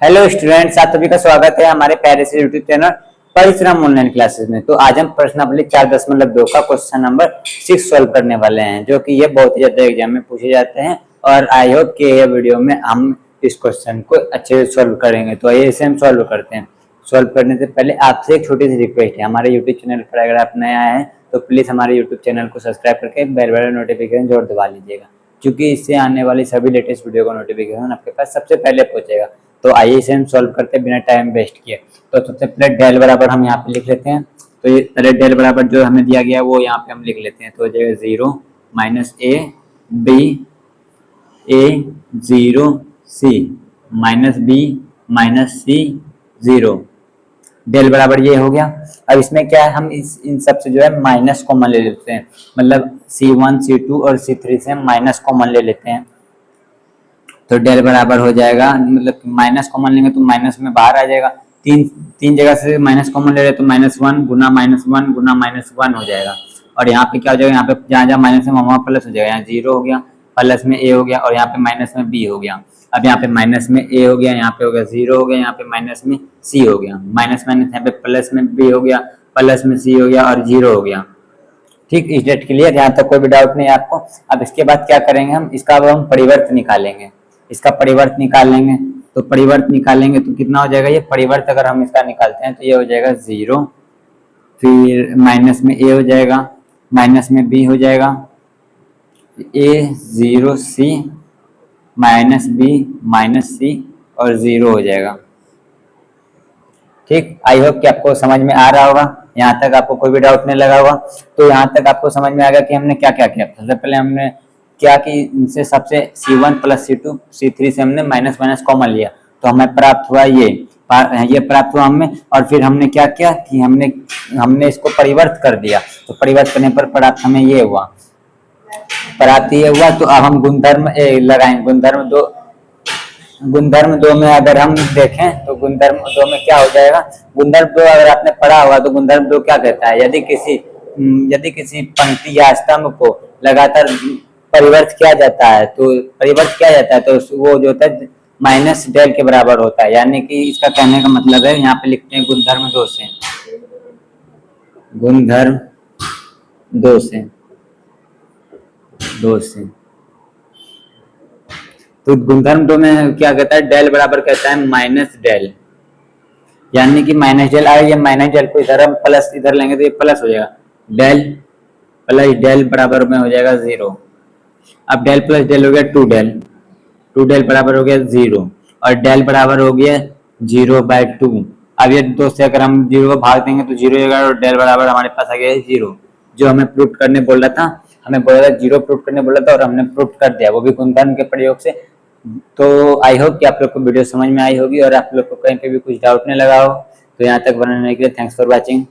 Hello students, आप सभी का स्वागत है हमारे प्यारे से यूट्यूब चैनल परिश्रम ऑनलाइन क्लासेस में। तो आज हम प्रश्नावली 4.2 का क्वेश्चन नंबर 6 सॉल्व करने वाले हैं, जो कि ये बहुत ही ज्यादा एग्जाम में पूछे जाते हैं और आई होप कि ये वीडियो में हम इस क्वेश्चन को अच्छे से सॉल्व करेंगे। तो आइए इसे हम सॉल्व करते हैं। सॉल्व करने से पहले आपसे एक छोटी सी रिक्वेस्ट है, हमारे यूट्यूब चैनल पर अगर आप नए आए हैं तो प्लीज हमारे यूट्यूब चैनल को सब्सक्राइब करके बेल बटन नोटिफिकेशन जरूर दबा लीजिएगा, क्योंकि इससे आने वाली सभी लेटेस्ट वीडियो का नोटिफिकेशन आपके पास सबसे पहले पहुंचेगा। तो आइए इसे हम सॉल्व करते हैं बिना टाइम वेस्ट किए। तो सबसे पहले डेल बराबर हम यहाँ पे लिख लेते हैं। तो ये पहले डेल बराबर जो हमें दिया गया वो यहाँ पे हम लिख लेते हैं। तो हो जाएगा 0 minus A B A 0 C minus B minus C 0। Del बराबर ये हो गया। अब इसमें क्या है, हम इन सब से जो है माइनस कॉमन ले लेते हैं, मतलब C1 C2 और C3 से हम माइनस कॉमन ले लेते हैं। तो डेल बराबर हो जाएगा, मतलब माइनस कॉमन लेंगे तो माइनस में बाहर आ जाएगा। तीन जगह से माइनस कॉमन ले रहे तो -1 गुना -1 गुना -1 हो जाएगा। और यहाँ पे क्या हो जाएगा, यहाँ पे जहाँ जहाँ माइनस है वहाँ प्लस हो जाएगा। यहाँ 0 हो गया, प्लस में ए हो गया और यहाँ पे माइनस में बी हो गया। अब यहाँ पे माइनस में ए हो गया, यहाँ पे हो गया 0 हो गया, यहाँ पे माइनस में सी हो गया, माइनस माइनस यहाँ पे प्लस में बी हो गया, प्लस में सी हो गया और 0 हो गया। ठीक, इस डेट क्लियर, यहाँ तक कोई भी डाउट नहीं है आपको। अब इसके बाद क्या करेंगे, हम इसका अब हम परिवर्त निकालेंगे। इसका परिवर्त निकालेंगे तो परिवर्त निकालेंगे तो कितना हो जाएगा, ये परिवर्त अगर हम इसका निकालते हैं तो ये हो जाएगा 0, फिर माइनस में ए हो जाएगा, माइनस में बी हो जाएगा, ए 0 सी माइनस बी माइनस सी और 0 हो जाएगा। ठीक, आई होप कि आपको समझ में आ रहा होगा, यहाँ तक आपको कोई भी डाउट नहीं लगा होगा। तो यहाँ तक आपको समझ में आ गया कि हमने क्या क्या किया। सबसे पहले हमने क्या कि इनसे सबसे C1 प्लस C2 C3 से हमने माइनस माइनस कॉमन लिया तो हमें प्राप्त हुआ ये प्राप्त हुआ हमें। और फिर हमने क्या किया कि हमने इसको परिवर्त कर दिया। तो परिवर्त करने पर प्राप्त हमें ये हुआ, प्राप्त ये हुआ। तो अब हम गुणधर्म लगाएंगे। गुणधर्म दो में अगर हम देखें तो गुणधर्म दो में क्या हो जाएगा, गुणधर्म दो अगर आपने पढ़ा होगा तो गुणधर्म दो क्या कहता है, यदि किसी पंक्ति या स्तंभ को लगातार परिवर्त किया जाता है तो वो जो होता है माइनस डेल के बराबर होता है। यानी कि इसका कहने का मतलब है, यहाँ पे लिखते हैं गुणधर्म दो से, गुणधर्म दो से तो गुणधर्म दो में क्या कहता है, डेल बराबर कहता है माइनस डेल। यानी कि माइनस डेल आए, ये माइनस डेल को इधर हम प्लस इधर लेंगे तो ये प्लस हो जाएगा, डेल प्लस डेल बराबर में हो जाएगा 0। अब डेल प्लस डेल हो गया 2 डेल बराबर हो गया 0 और डेल बराबर हो गया 0/2। अब ये दो से अगर हम 0 को भाग देंगे तो 0 हो जाएगा और डेल बराबर हमारे पास आ गया 0। जो हमें प्रूफ करने बोल रहा था, हमें बोला था 0 प्रूफ करने बोला था और हमने प्रूफ कर दिया, वो भी गुणधर्म के प्रयोग से। तो आई होप कि आप लोग को वीडियो समझ में आई होगी और आप लोग को कहीं पे भी कुछ डाउट नहीं लगा हो। तो यहाँ तक बनाने के लिए थैंक्स फॉर वॉचिंग।